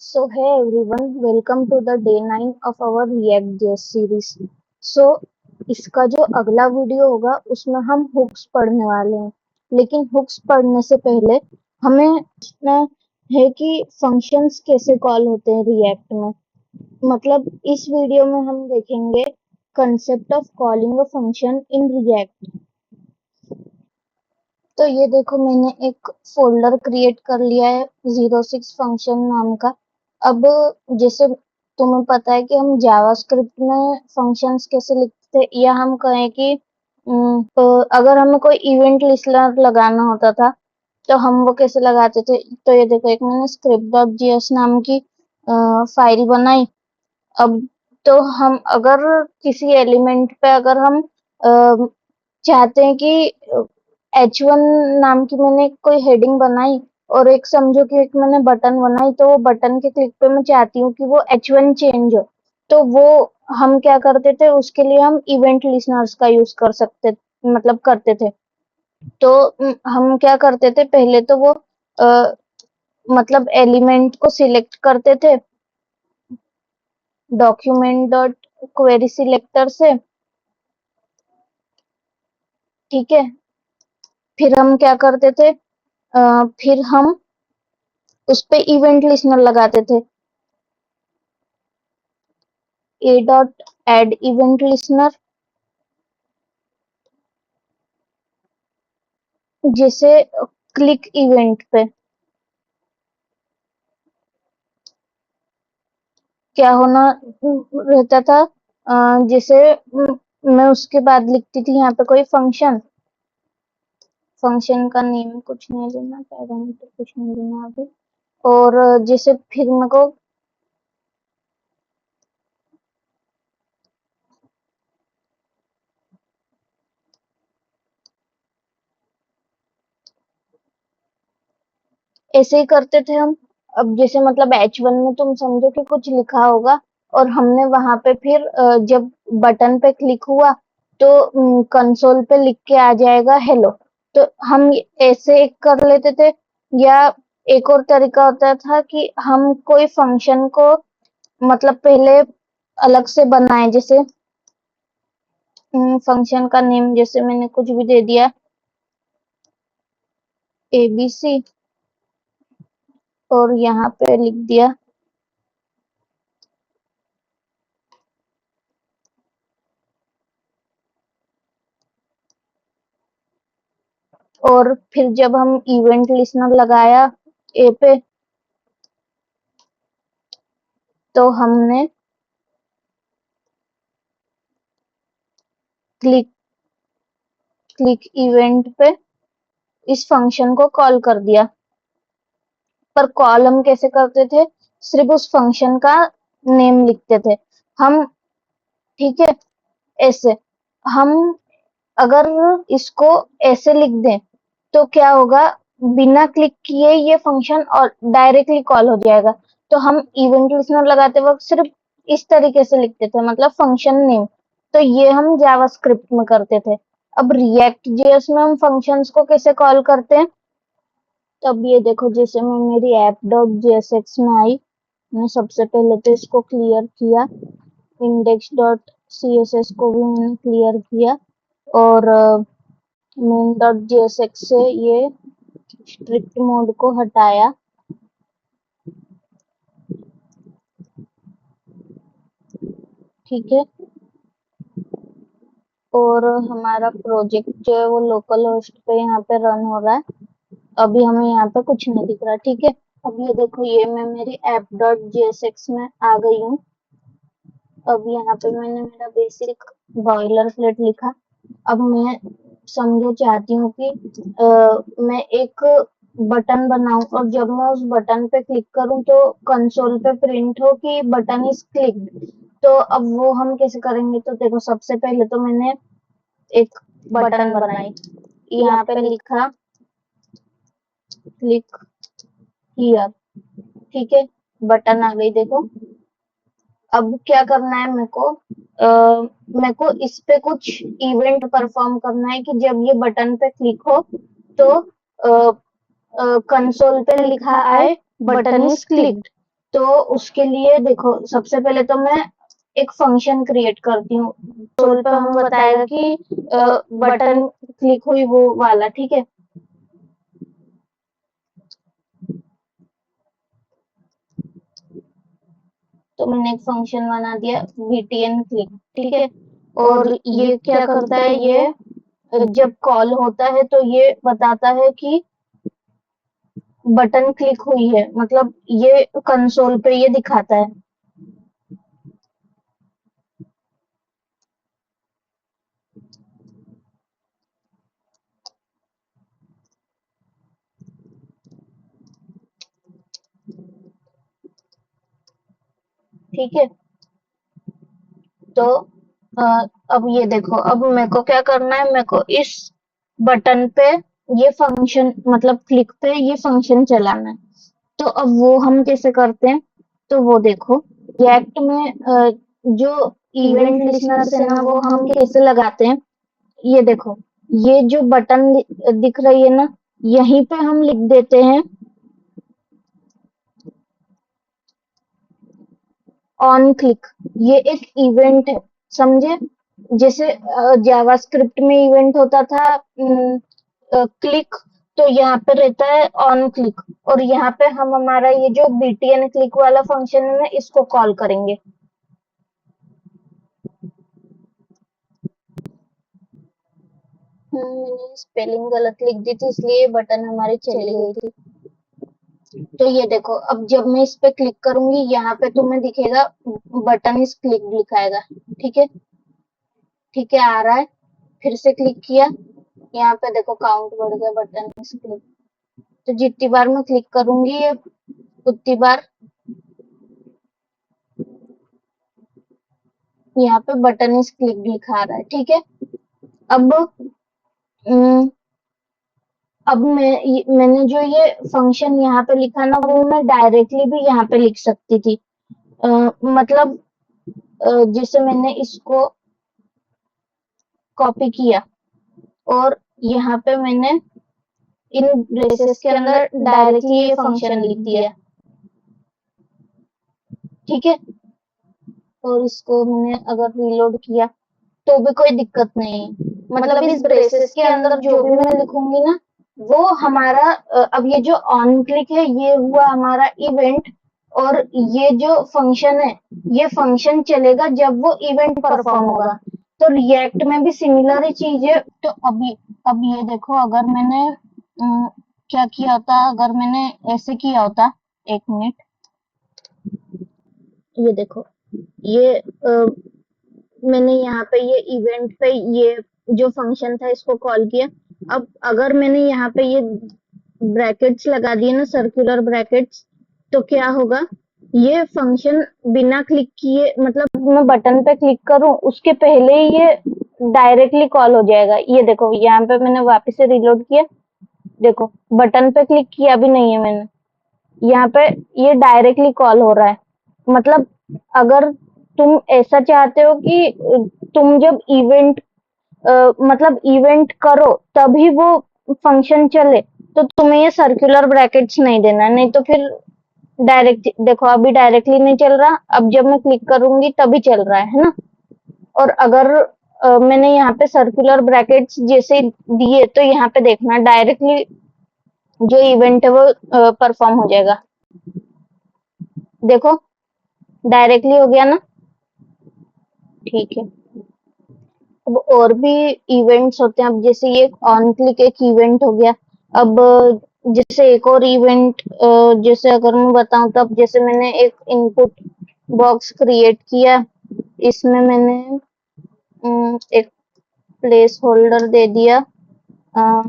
So hey everyone, welcome to the day 9 of our React.js series. So इसका जो अगला video होगा उसमें हम हुक्स पढ़ने वाले हैं, लेकिन हुक्स पढ़ने से पहले हमें पूछना है कि फंक्शंस कैसे कॉल होते हैं रिएक्ट में। मतलब इस वीडियो में हम देखेंगे concept of calling a function in React. तो ये देखो मैंने एक फोल्डर क्रिएट कर लिया है 06 फंक्शन नाम का। अब जैसे तुम्हें पता है कि हम जावास्क्रिप्ट में फंक्शंस कैसे लिखते हैं, या हम कहें कि अगर हमें कोई इवेंट लिस्टनर लगाना होता था तो हम वो कैसे लगाते थे। तो ये देखो, एक मैंने script.js नाम की फाइल बनाई। अब तो हम अगर किसी एलिमेंट पे अगर हम चाहते हैं कि H1 नाम की मैंने कोई हेडिंग बनाई, और एक समझो कि एक मैंने बटन बनाई, तो वो बटन के क्लिक पे मैं चाहती हूँ कि वो H1 चेंज हो, तो वो हम क्या करते थे, उसके लिए हम इवेंट लिसनर्स का यूज कर सकते मतलब करते थे। तो हम क्या करते थे, पहले तो वो मतलब एलिमेंट को सिलेक्ट करते थे डॉक्यूमेंट डॉट क्वेरी सिलेक्टर से, ठीक है। फिर हम क्या करते थे, फिर हम उस पे इवेंट लिस्टनर लगाते थे, a dot add event listener, जैसे क्लिक इवेंट पे क्या होना रहता था। जैसे मैं उसके बाद लिखती थी यहाँ पे कोई फंक्शन, फंक्शन का नेम कुछ नहीं लेना, पैरामीटर कुछ नहीं लेना अभी। और जैसे फिर मेरे को ऐसे ही करते थे हम। अब जैसे मतलब H1 में तुम समझो कि कुछ लिखा होगा, और हमने वहां पे फिर जब बटन पे क्लिक हुआ तो कंसोल पे लिख के आ जाएगा हेलो। तो हम ऐसे कर लेते थे। या एक और तरीका होता था कि हम कोई फंक्शन को मतलब पहले अलग से बनाए, जैसे फंक्शन का नेम जैसे मैंने कुछ भी दे दिया ABC, और यहाँ पे लिख दिया और फिर जब हम इवेंट लिस्टनर लगाया ए पे, तो हमने क्लिक क्लिक इवेंट पे इस फंक्शन को कॉल कर दिया। पर कॉल हम कैसे करते थे, सिर्फ उस फंक्शन का नेम लिखते थे हम, ठीक है। ऐसे हम अगर इसको ऐसे लिख दें तो क्या होगा, बिना क्लिक किए ये फंक्शन और डायरेक्टली कॉल हो जाएगा। तो हम इवेंट लिस्टनर लगाते वक्त सिर्फ इस तरीके से लिखते थे, मतलब फंक्शन नेम। तो ये हम जावास्क्रिप्ट में करते थे। अब रिएक्ट जेएस में हम फंक्शंस को कैसे कॉल करते हैं, तब ये देखो, जैसे मैं मेरी ऐप डॉट जेएसएक्स में आई, मैंने सबसे पहले तो इसको क्लियर किया, इंडेक्स डॉट सीएसएस को भी मैंने क्लियर किया, और मेन डॉट जेएसएक्स से ये स्ट्रिक्ट मोड को हटाया, ठीक है। और हमारा प्रोजेक्ट जो है वो लोकल होस्ट पे यहाँ पे रन हो रहा है। अभी हमें यहाँ पे कुछ नहीं दिख रहा, ठीक है। अब ये देखो, ये मैं मेरी ऐप डॉट जेएसएक्स में आ गई हूँ। अब यहाँ पे मैंने मेरा बेसिक बॉयलर प्लेट लिखा। अब मैं समझो चाहती हूँ कि मैं एक बटन बनाऊं, और जब मैं उस बटन पे क्लिक करूं तो कंसोल पे प्रिंट हो कि बटन इज क्लिक्ड। तो अब वो हम कैसे करेंगे, तो देखो सबसे पहले तो मैंने एक बटन बनाई, यहाँ पे लिखा क्लिक हियर, ठीक है। बटन आ गई देखो। अब क्या करना है मेरे को इस पे कुछ इवेंट परफॉर्म करना है कि जब ये बटन पे क्लिक हो तो कंसोल पे लिखा आए बटन इज क्लिक्ड। तो उसके लिए देखो सबसे पहले तो मैं एक फंक्शन क्रिएट करती हूँ। कंसोल पे हमें बताएगा कि बटन क्लिक हुई वो वाला, ठीक है। तो मैंने एक फंक्शन बना दिया btn क्लिक, ठीक है। और ये क्या करता है, ये जब कॉल होता है तो ये बताता है कि बटन क्लिक हुई है, मतलब ये कंसोल पे ये दिखाता है। ठीक है। तो अ, अब ये देखो, अब मेरे को क्या करना है, मेरे को इस बटन पे ये फंक्शन मतलब क्लिक पे ये फंक्शन चलाना है। तो अब वो हम कैसे करते हैं, तो वो देखो रिएक्ट में जो इवेंट लिसनर्स है ना वो हम कैसे लगाते हैं, ये देखो, ये जो बटन दिख रही है ना, यहीं पे हम लिख देते हैं ऑन क्लिक। ये एक इवेंट है, समझे। जैसे जावास्क्रिप्ट में इवेंट होता था क्लिक, तो यहाँ पे रहता है ऑन क्लिक। और यहाँ पे हम हमारा ये जो btn क्लिक वाला फंक्शन है ना, इसको कॉल करेंगे। मैंने स्पेलिंग गलत लिख दी थी, इसलिए बटन हमारी चली गई थी। तो ये देखो, अब जब मैं इस पे क्लिक करूंगी, यहाँ पे तुम्हें दिखेगा बटन इस क्लिक दिखाएगा, ठीक है। ठीक है, आ रहा है। फिर से क्लिक किया, यहाँ पे देखो काउंट बढ़ गया बटन इस क्लिक। तो जितनी बार मैं क्लिक करूंगी ये उतनी बार यहाँ पे बटन इस क्लिक दिखा रहा है, ठीक है। अब अम, अब मैंने जो ये फंक्शन यहाँ पे लिखा ना, वो मैं डायरेक्टली भी यहाँ पे लिख सकती थी। मतलब जैसे मैंने इसको कॉपी किया और यहाँ पे मैंने इन ब्रेसेस के अंदर डायरेक्टली ये फंक्शन लिख दिया, ठीक है। और इसको मैंने अगर रीलोड किया तो भी कोई दिक्कत नहीं है। मतलब इस ब्रेसेस के अंदर जो भी मैं लिखूंगी ना, वो हमारा अब ये जो ऑन क्लिक है ये हुआ हमारा इवेंट। और ये जो फंक्शन है, ये फंक्शन चलेगा जब वो इवेंट परफॉर्म होगा। तो रिएक्ट में भी सिमिलर ही चीज है। तो अब ये देखो, अगर मैंने क्या किया होता, अगर मैंने ऐसे किया होता, एक मिनट, ये देखो, ये मैंने यहाँ पे ये इवेंट पे ये जो फंक्शन था इसको कॉल किया। अब अगर मैंने यहाँ पे ये ब्रैकेट्स लगा दिए ना, सर्कुलर ब्रैकेट्स, तो क्या होगा, ये फंक्शन बिना क्लिक किए, मतलब मैं बटन पे क्लिक करूं उसके पहले ही ये डायरेक्टली कॉल हो जाएगा। ये देखो, यहाँ पे मैंने वापस से रिलोड किया, देखो बटन पे क्लिक किया भी नहीं है मैंने, यहाँ पे ये डायरेक्टली कॉल हो रहा है। मतलब अगर तुम ऐसा चाहते हो कि तुम जब इवेंट मतलब इवेंट करो तभी वो फंक्शन चले, तो तुम्हें ये सर्कुलर ब्रैकेट्स नहीं देना, नहीं तो फिर डायरेक्ट देखो, अभी डायरेक्टली नहीं चल रहा, अब जब मैं क्लिक करूंगी तभी चल रहा है ना। और अगर मैंने यहाँ पे सर्कुलर ब्रैकेट्स जैसे दिए, तो यहाँ पे देखना डायरेक्टली जो इवेंट है वो परफॉर्म हो जाएगा। देखो डायरेक्टली हो गया ना, ठीक है। अब और भी इवेंट्स होते हैं, अब जैसे ये ऑन क्लिक एक इवेंट हो गया। अब जैसे एक और इवेंट, जैसे अगर मैं बताऊं, तो अब जैसे मैंने एक इनपुट बॉक्स क्रिएट किया, इसमें मैंने एक प्लेस होल्डर दे दिया। अ,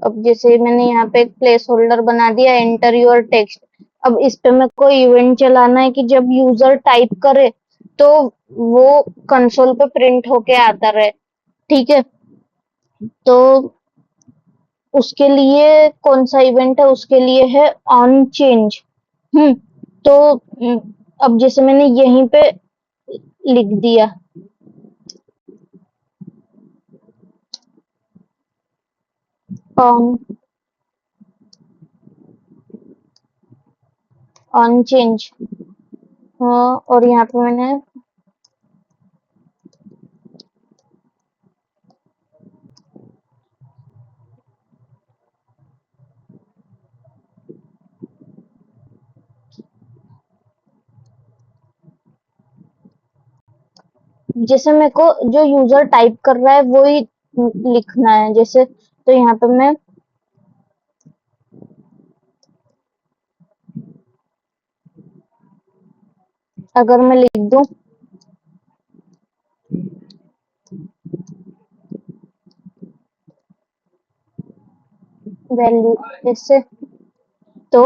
अब जैसे मैंने यहाँ पे एक प्लेस होल्डर बना दिया, एंटर योर टेक्स्ट। अब इस पे मेरे को इवेंट चलाना है कि जब यूजर टाइप करे तो वो कंसोल पे प्रिंट होके आता रहे, ठीक है। तो उसके लिए कौन सा इवेंट है, उसके लिए है ऑन चेंज। हम्म तो अब जैसे मैंने यहीं पे लिख दिया, ऑन ऑन चेंज। और यहाँ पे मैंने जैसे मेरे को जो यूजर टाइप कर रहा है वो ही लिखना है, जैसे तो यहाँ पे मैं अगर मैं लिख दूं वैल्यू जैसे, तो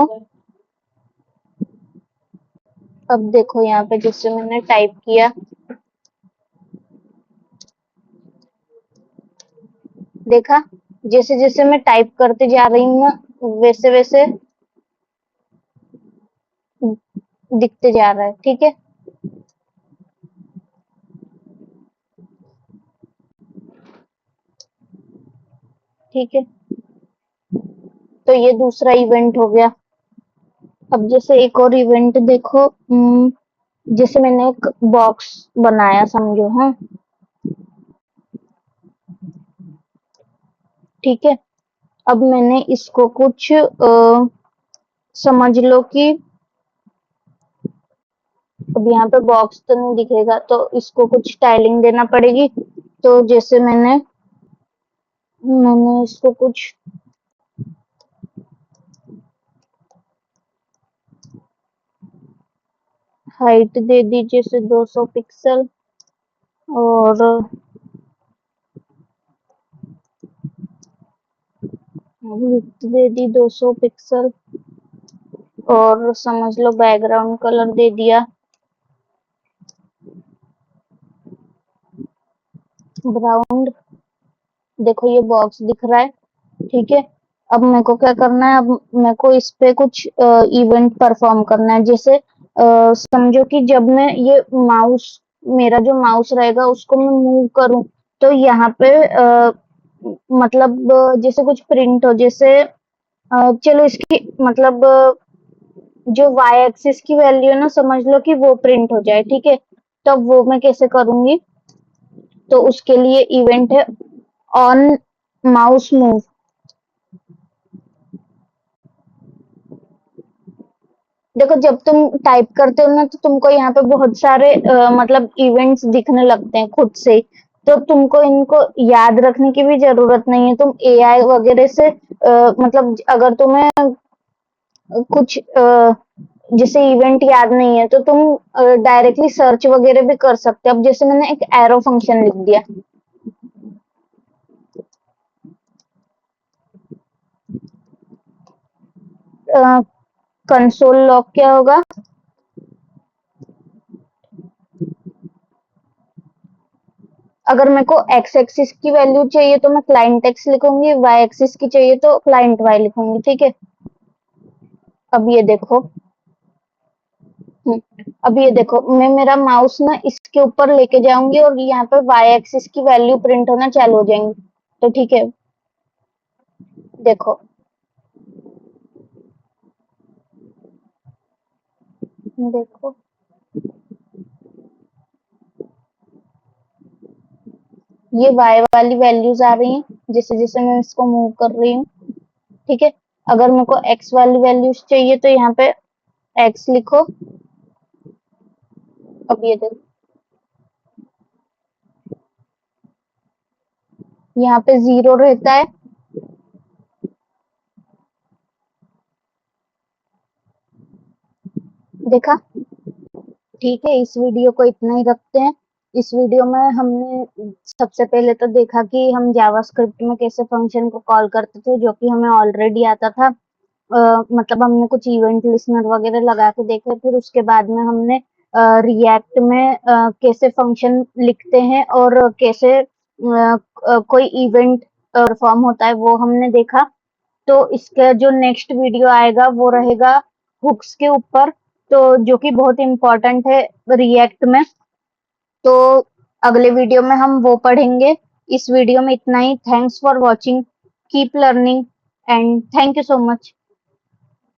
अब देखो यहाँ पे जैसे मैंने टाइप किया, देखा जैसे जैसे मैं टाइप करते जा रही हूँ ना वैसे वैसे दिखते जा रहा है। ठीक है, ठीक है, तो ये दूसरा इवेंट हो गया। अब जैसे एक और इवेंट देखो, जैसे मैंने एक बॉक्स बनाया समझो, हाँ ठीक है। अब मैंने इसको कुछ समझ लो कि अब यहाँ पे बॉक्स तो नहीं दिखेगा तो इसको कुछ स्टाइलिंग देना पड़ेगी। तो जैसे मैंने मैंने इसको कुछ हाइट दे दी जैसे 200 पिक्सल, और विड्थ दे दी 200 पिक्सल, और समझ लो बैकग्राउंड कलर दे दिया ब्राउन। देखो ये बॉक्स दिख रहा है, ठीक है। अब मेरे को क्या करना है, अब मेरे को इस पे कुछ इवेंट परफॉर्म करना है। जैसे समझो कि जब मैं ये माउस, मेरा जो माउस रहेगा उसको मैं मूव करूं तो यहाँ पे मतलब जैसे कुछ प्रिंट हो, जैसे चलो इसकी मतलब जो वाई एक्सिस की वैल्यू है ना समझ लो कि वो प्रिंट हो जाए, ठीक है। तो वो मैं कैसे करूंगी, तो उसके लिए इवेंट है ऑन माउस मूव। देखो जब तुम टाइप करते हो ना तो तुमको यहाँ पे बहुत सारे मतलब इवेंट्स दिखने लगते हैं खुद से ही। तो तुमको इनको याद रखने की भी जरूरत नहीं है, तुम एआई वगैरह से मतलब अगर तुम्हें कुछ जैसे इवेंट याद नहीं है तो तुम डायरेक्टली सर्च वगैरह भी कर सकते हो। अब जैसे मैंने एक एरो फंक्शन लिख दिया, कंसोल लॉग क्या होगा, अगर मेरे को एक्स एक्सिस की वैल्यू चाहिए तो मैं क्लाइंट एक्स लिखूंगी, वाई एक्सिस की चाहिए तो क्लाइंट वाई लिखूंगी, ठीक है। अब ये देखो, अब ये देखो मैं मेरा माउस ना इसके ऊपर लेके जाऊंगी और यहाँ पे वाई एक्सिस की वैल्यू प्रिंट होना चालू हो जाएंगी। तो ठीक है, देखो देखो ये वाई वाली वैल्यूज आ रही हैं जैसे जैसे मैं इसको मूव कर रही हूँ, ठीक है। अगर मेरे को एक्स वाली वैल्यूज चाहिए तो यहाँ पे एक्स लिखो। अब ये देखो यहाँ पे 0 रहता है, देखा। ठीक है, इस वीडियो को इतना ही रखते हैं। इस वीडियो में हमने सबसे पहले तो देखा कि हम जावास्क्रिप्ट में कैसे फंक्शन को कॉल करते थे, जो कि हमें ऑलरेडी आता था। मतलब हमने कुछ इवेंट लिसनर वगैरह लगा के देखे, फिर उसके बाद में हमने रिएक्ट में कैसे फंक्शन लिखते हैं और कैसे कोई इवेंट परफॉर्म होता है वो हमने देखा। तो इसका जो नेक्स्ट वीडियो आएगा वो रहेगा हुक्स के ऊपर, तो जो कि बहुत इम्पोर्टेंट है रिएक्ट में। तो अगले वीडियो में हम वो पढ़ेंगे। इस वीडियो में इतना ही। Thanks for watching. Keep learning and thank you so much.